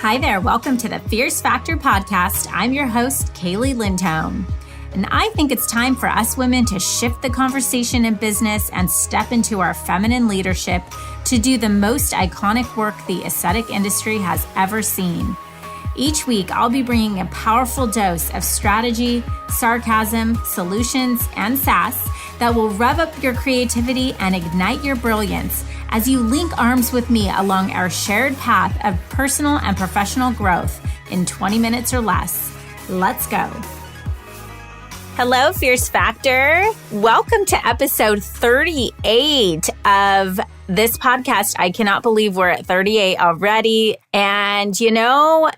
Hi there, welcome to the Fierce Factor podcast. I'm your host, Kaeli Lindholm. And I think it's time for us women to shift the conversation in business and step into our feminine leadership to do the most iconic work the aesthetic industry has ever seen. Each week, I'll be bringing a powerful dose of strategy, sarcasm, solutions, and sass that will rev up your creativity and ignite your brilliance as you link arms with me along our shared path of personal and professional growth in 20 minutes or less. Let's go. Hello, Fierce Factor. Welcome to episode 38 of this podcast. I cannot believe we're at 38 already. And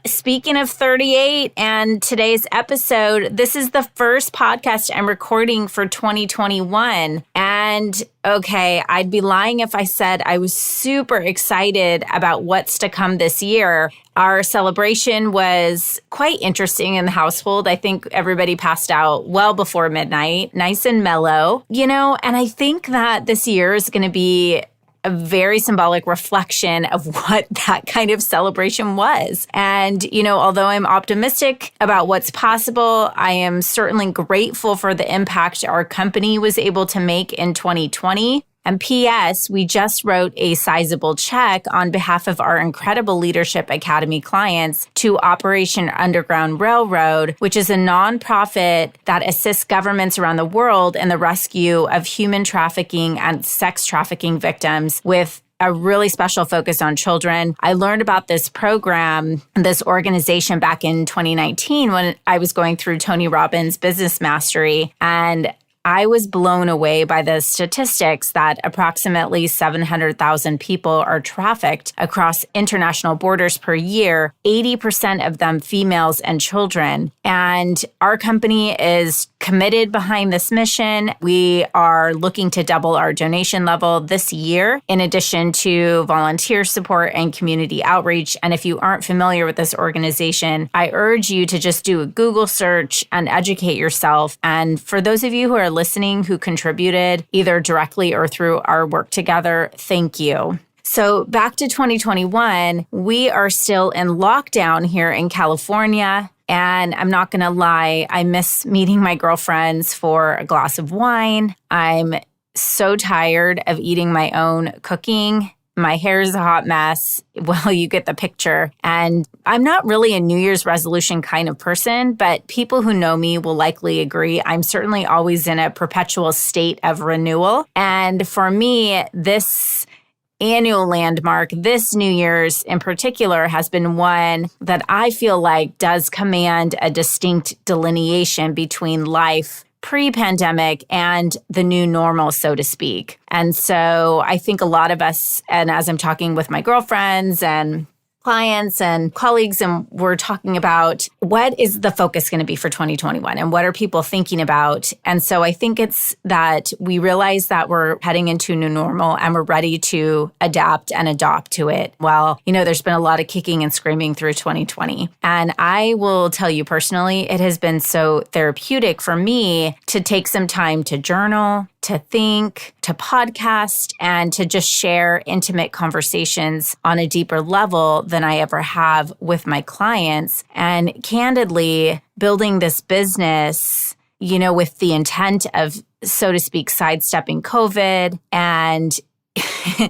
speaking of 38 and today's episode, this is the first podcast I'm recording for 2021. And okay, I'd be lying if I said I was super excited about what's to come this year. Our celebration was quite interesting in the household. I think everybody passed out well before midnight, nice and mellow, and I think that this year is going to be a very symbolic reflection of what that kind of celebration was. And, although I'm optimistic about what's possible, I am certainly grateful for the impact our company was able to make in 2020. And P.S., we just wrote a sizable check on behalf of our incredible Leadership Academy clients to Operation Underground Railroad, which is a nonprofit that assists governments around the world in the rescue of human trafficking and sex trafficking victims with a really special focus on children. I learned about this program, this organization back in 2019 when I was going through Tony Robbins' Business Mastery, and I was blown away by the statistics that approximately 700,000 people are trafficked across international borders per year, 80% of them females and children. And our company is committed behind this mission. We are looking to double our donation level this year, in addition to volunteer support and community outreach. And if you aren't familiar with this organization, I urge you to just do a Google search and educate yourself. And for those of you who are listening who contributed either directly or through our work together, thank you. So back to 2021, we are still in lockdown here in California. And I'm not going to lie, I miss meeting my girlfriends for a glass of wine. I'm so tired of eating my own cooking. My hair is a hot mess. Well, you get the picture. And I'm not really a New Year's resolution kind of person, but people who know me will likely agree. I'm certainly always in a perpetual state of renewal. And for me, this annual landmark, this New Year's in particular, has been one that I feel like does command a distinct delineation between life pre-pandemic and the new normal, so to speak. And so I think a lot of us, and as I'm talking with my girlfriends and clients and colleagues, and we're talking about what is the focus going to be for 2021 and what are people thinking about. And so I think it's that we realize that we're heading into new normal and we're ready to adapt and adopt to it. Well, there's been a lot of kicking and screaming through 2020. And I will tell you personally, it has been so therapeutic for me to take some time to journal, to think, to podcast, and to just share intimate conversations on a deeper level than I ever have with my clients. And candidly, building this business, with the intent of, so to speak, sidestepping COVID. And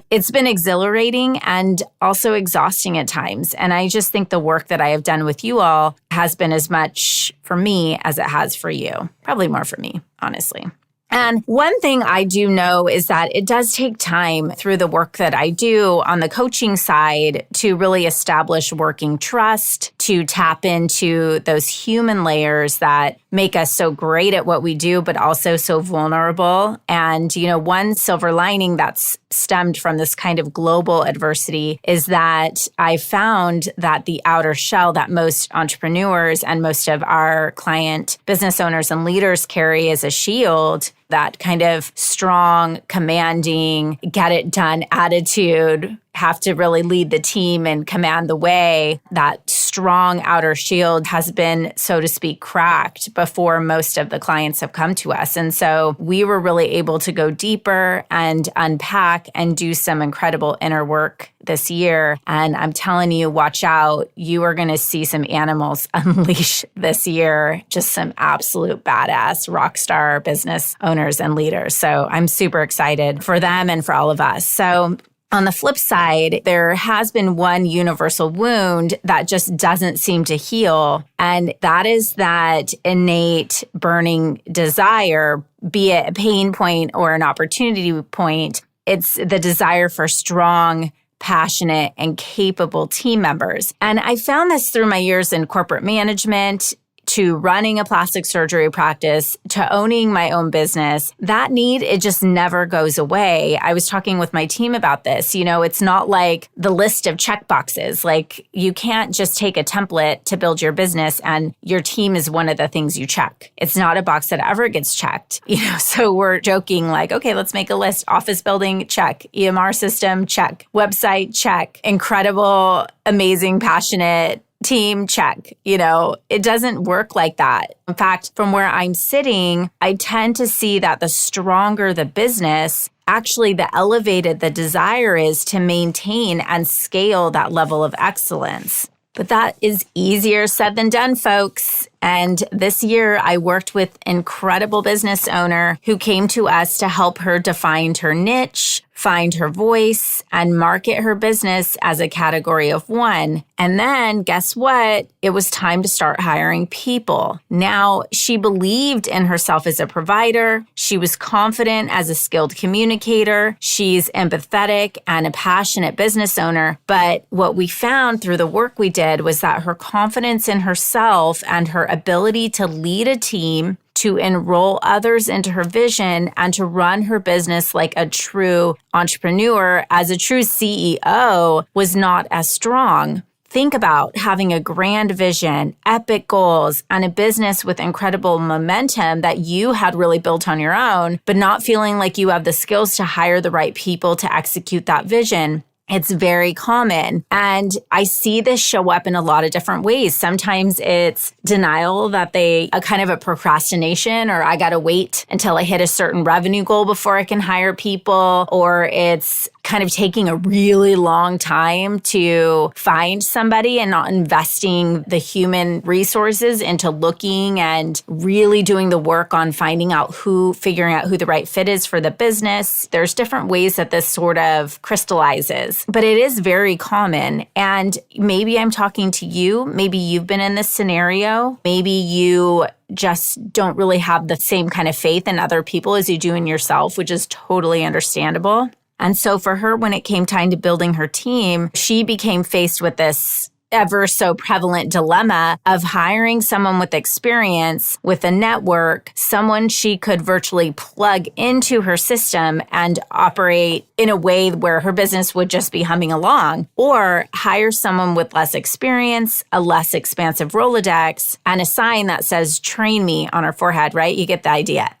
it's been exhilarating and also exhausting at times. And I just think the work that I have done with you all has been as much for me as it has for you. Probably more for me, honestly. And one thing I do know is that it does take time through the work that I do on the coaching side to really establish working trust, to tap into those human layers that make us so great at what we do, but also so vulnerable. And, one silver lining that's stemmed from this kind of global adversity is that I found that the outer shell that most entrepreneurs and most of our client business owners and leaders carry as a shield, that kind of strong, commanding, get it done attitude have to really lead the team and command the way. That strong outer shield has been, so to speak, cracked before most of the clients have come to us. And so we were really able to go deeper and unpack and do some incredible inner work this year. And I'm telling you, watch out. You are going to see some animals unleash this year, just some absolute badass rock star business owners and leaders. So I'm super excited for them and for all of us. So on the flip side, there has been one universal wound that just doesn't seem to heal. And that is that innate burning desire, be it a pain point or an opportunity point. It's the desire for strong, passionate, and capable team members. And I found this through my years in corporate management, to running a plastic surgery practice, to owning my own business. That need, it just never goes away. I was talking with my team about this. It's not like the list of check boxes. Like, you can't just take a template to build your business and your team is one of the things you check. It's not a box that ever gets checked. So we're joking like, okay, let's make a list. Office building, check. EMR system, check. Website, check. Incredible, amazing, passionate team, check. It doesn't work like that. In fact, from where I'm sitting, I tend to see that the stronger the business, actually the elevated the desire is to maintain and scale that level of excellence. But that is easier said than done, folks. And this year, I worked with an incredible business owner who came to us to help her define her niche, find her voice, and market her business as a category of one. And then guess what? It was time to start hiring people. Now, she believed in herself as a provider. She was confident as a skilled communicator. She's empathetic and a passionate business owner. But what we found through the work we did was that her confidence in herself and her ability to lead a team, to enroll others into her vision, and to run her business like a true entrepreneur, as a true CEO, was not as strong. Think about having a grand vision, epic goals, and a business with incredible momentum that you had really built on your own, but not feeling like you have the skills to hire the right people to execute that vision. It's very common. And I see this show up in a lot of different ways. Sometimes it's denial, that a kind of a procrastination, or I got to wait until I hit a certain revenue goal before I can hire people, or it's kind of taking a really long time to find somebody and not investing the human resources into looking and really doing the work on figuring out who the right fit is for the business. There's different ways that this sort of crystallizes, but it is very common. And maybe I'm talking to you. Maybe you've been in this scenario. Maybe you just don't really have the same kind of faith in other people as you do in yourself, which is totally understandable. And so for her, when it came time to building her team, she became faced with this ever so prevalent dilemma of hiring someone with experience, with a network, someone she could virtually plug into her system and operate in a way where her business would just be humming along, or hire someone with less experience, a less expansive Rolodex, and a sign that says, train me on her forehead, right? You get the idea.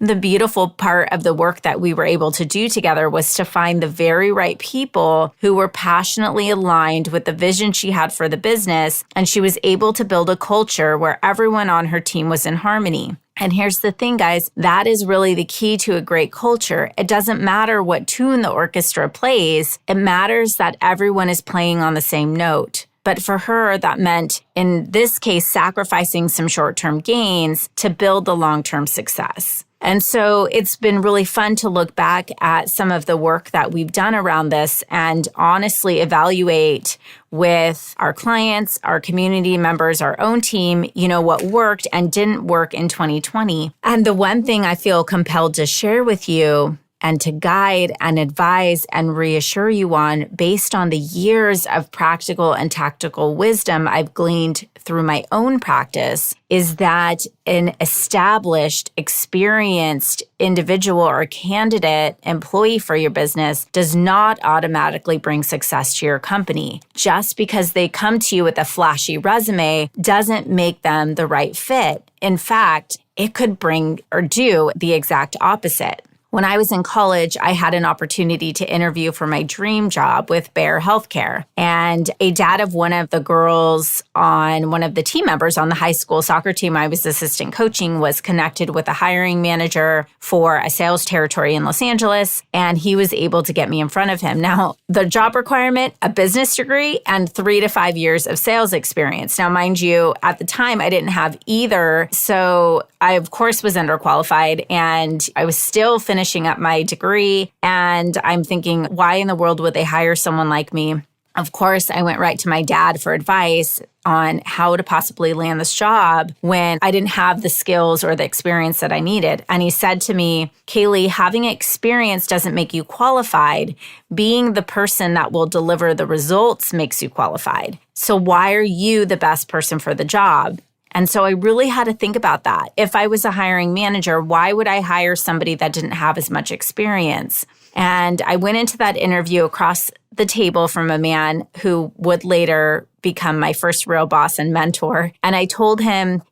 The beautiful part of the work that we were able to do together was to find the very right people who were passionately aligned with the vision she had for the business, and she was able to build a culture where everyone on her team was in harmony. And here's the thing, guys, that is really the key to a great culture. It doesn't matter what tune the orchestra plays. It matters that everyone is playing on the same note. But for her, that meant, in this case, sacrificing some short-term gains to build the long-term success. And so it's been really fun to look back at some of the work that we've done around this and honestly evaluate with our clients, our community members, our own team, what worked and didn't work in 2020. And the one thing I feel compelled to share with you and to guide and advise and reassure you on, based on the years of practical and tactical wisdom I've gleaned through my own practice, is that an established, experienced individual or candidate employee for your business does not automatically bring success to your company. Just because they come to you with a flashy resume doesn't make them the right fit. In fact, it could bring or do the exact opposite. when I was in college, I had an opportunity to interview for my dream job with Bayer Healthcare. And a dad of one of the girls on one of the team members on the high school soccer team I was assistant coaching was connected with a hiring manager for a sales territory in Los Angeles. And he was able to get me in front of him. Now, the job requirement, a business degree and 3 to 5 years of sales experience. Now, mind you, at the time, I didn't have either. So I, of course, was underqualified and I was still finishing up my degree. And I'm thinking, why in the world would they hire someone like me? Of course, I went right to my dad for advice on how to possibly land this job when I didn't have the skills or the experience that I needed. And he said to me, Kaeli, having experience doesn't make you qualified. Being the person that will deliver the results makes you qualified. So why are you the best person for the job? And so I really had to think about that. If I was a hiring manager, why would I hire somebody that didn't have as much experience? And I went into that interview across the table from a man who would later become my first real boss and mentor. And I told him,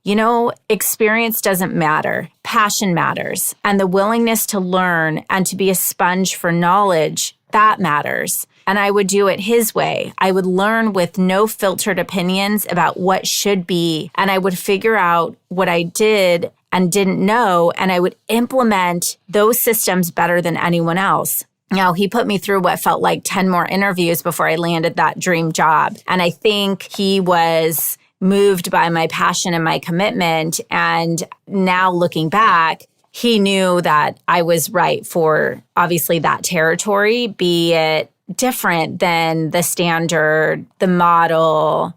experience doesn't matter. Passion matters. And the willingness to learn and to be a sponge for knowledge, that matters. And I would do it his way. I would learn with no filtered opinions about what should be. And I would figure out what I did and didn't know. And I would implement those systems better than anyone else. Now, he put me through what felt like 10 more interviews before I landed that dream job. And I think he was moved by my passion and my commitment. And now looking back, he knew that I was right for obviously that territory, be it different than the standard, the model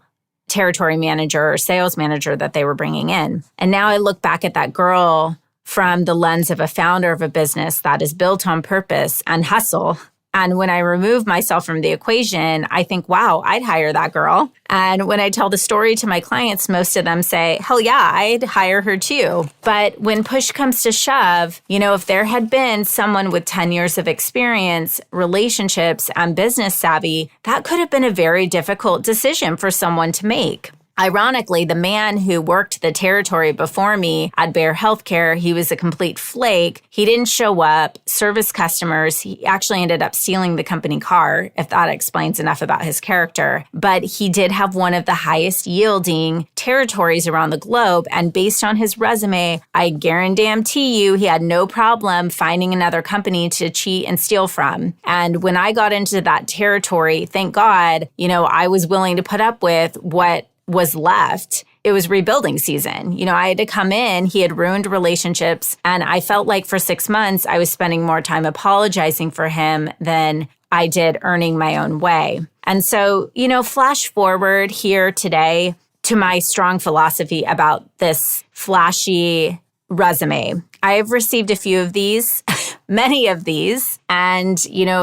territory manager or sales manager that they were bringing in. And now I look back at that girl from the lens of a founder of a business that is built on purpose and hustle. And when I remove myself from the equation, I think, wow, I'd hire that girl. And when I tell the story to my clients, most of them say, hell yeah, I'd hire her too. But when push comes to shove, if there had been someone with 10 years of experience, relationships, and business savvy, that could have been a very difficult decision for someone to make. Ironically, the man who worked the territory before me at Bayer Healthcare, he was a complete flake. He didn't show up, service customers. He actually ended up stealing the company car, if that explains enough about his character. But he did have one of the highest yielding territories around the globe. And based on his resume, I guarantee you he had no problem finding another company to cheat and steal from. And when I got into that territory, thank God, I was willing to put up with what was left. It was rebuilding season. I had to come in, he had ruined relationships, and I felt like for 6 months, I was spending more time apologizing for him than I did earning my own way. And so, flash forward here today to my strong philosophy about this flashy resume. I've received a few of these, many of these, and,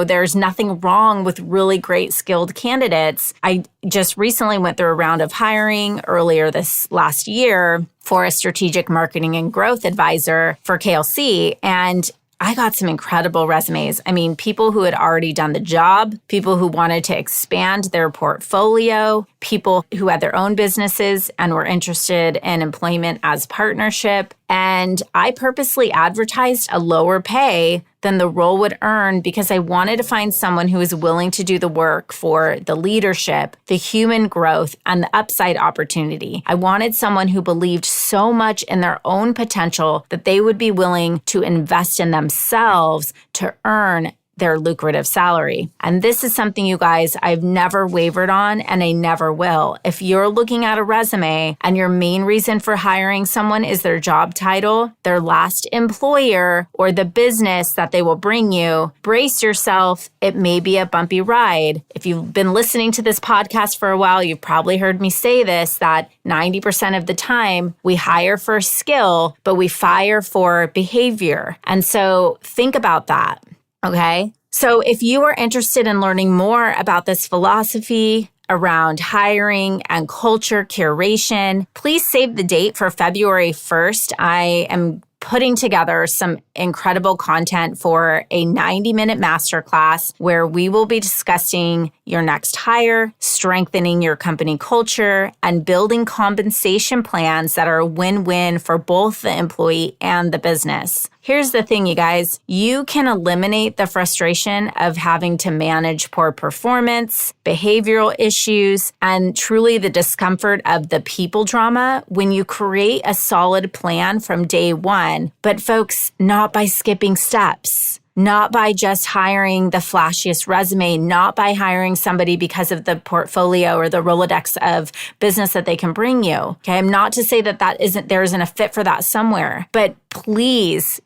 there's nothing wrong with really great skilled candidates. I just recently went through a round of hiring earlier this last year for a strategic marketing and growth advisor for KLC, and I got some incredible resumes. I mean, people who had already done the job, people who wanted to expand their portfolio, people who had their own businesses and were interested in employment as partnership. And I purposely advertised a lower pay than the role would earn because I wanted to find someone who was willing to do the work for the leadership, the human growth, and the upside opportunity. I wanted someone who believed so much in their own potential that they would be willing to invest in themselves to earn their lucrative salary. And this is something, you guys, I've never wavered on and I never will. If you're looking at a resume and your main reason for hiring someone is their job title, their last employer, or the business that they will bring you, brace yourself. It may be a bumpy ride. If you've been listening to this podcast for a while, you've probably heard me say this, that 90% of the time we hire for skill, but we fire for behavior. And so think about that. Okay, so if you are interested in learning more about this philosophy around hiring and culture curation, please save the date for February 1st. I am putting together some incredible content for a 90-minute masterclass where we will be discussing your next hire, strengthening your company culture, and building compensation plans that are a win-win for both the employee and the business. Here's the thing, you guys. You can eliminate the frustration of having to manage poor performance, behavioral issues, and truly the discomfort of the people drama when you create a solid plan from day one. But folks, not by skipping steps. Not by just hiring the flashiest resume, not by hiring somebody because of the portfolio or the Rolodex of business that they can bring you. Okay. I'm not to say that there isn't a fit for that somewhere, but please,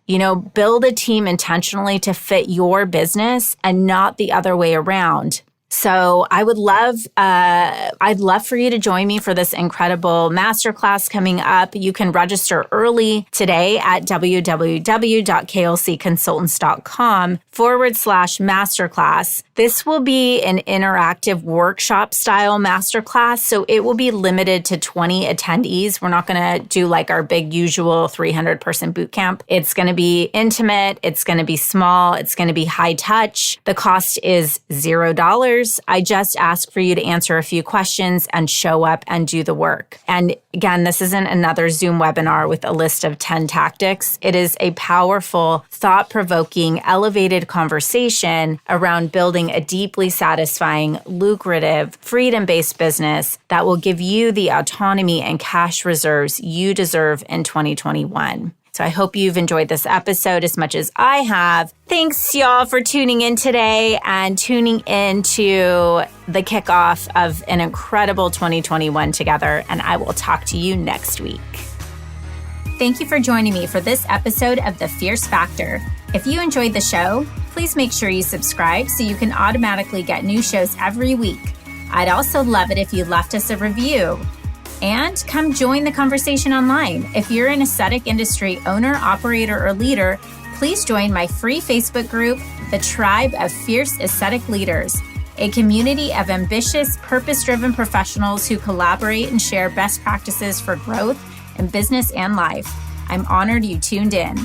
build a team intentionally to fit your business and not the other way around. So I'd love for you to join me for this incredible masterclass coming up. You can register early today at www.klcconsultants.com/masterclass. This will be an interactive workshop style masterclass. So it will be limited to 20 attendees. We're not going to do like our big usual 300 person boot camp. It's going to be intimate. It's going to be small. It's going to be high touch. The cost is $0. I just ask for you to answer a few questions and show up and do the work. And again, this isn't another Zoom webinar with a list of 10 tactics. It is a powerful, thought-provoking, elevated conversation around building a deeply satisfying, lucrative, freedom-based business that will give you the autonomy and cash reserves you deserve in 2021. So I hope you've enjoyed this episode as much as I have. Thanks, y'all, for tuning in today and tuning into the kickoff of an incredible 2021 together. And I will talk to you next week. Thank you for joining me for this episode of The Fierce Factor. If you enjoyed the show, please make sure you subscribe so you can automatically get new shows every week. I'd also love it if you left us a review. And come join the conversation online. If you're an aesthetic industry owner, operator, or leader, please join my free Facebook group, The Tribe of Fierce Aesthetic Leaders, a community of ambitious, purpose-driven professionals who collaborate and share best practices for growth in business and life. I'm honored you tuned in.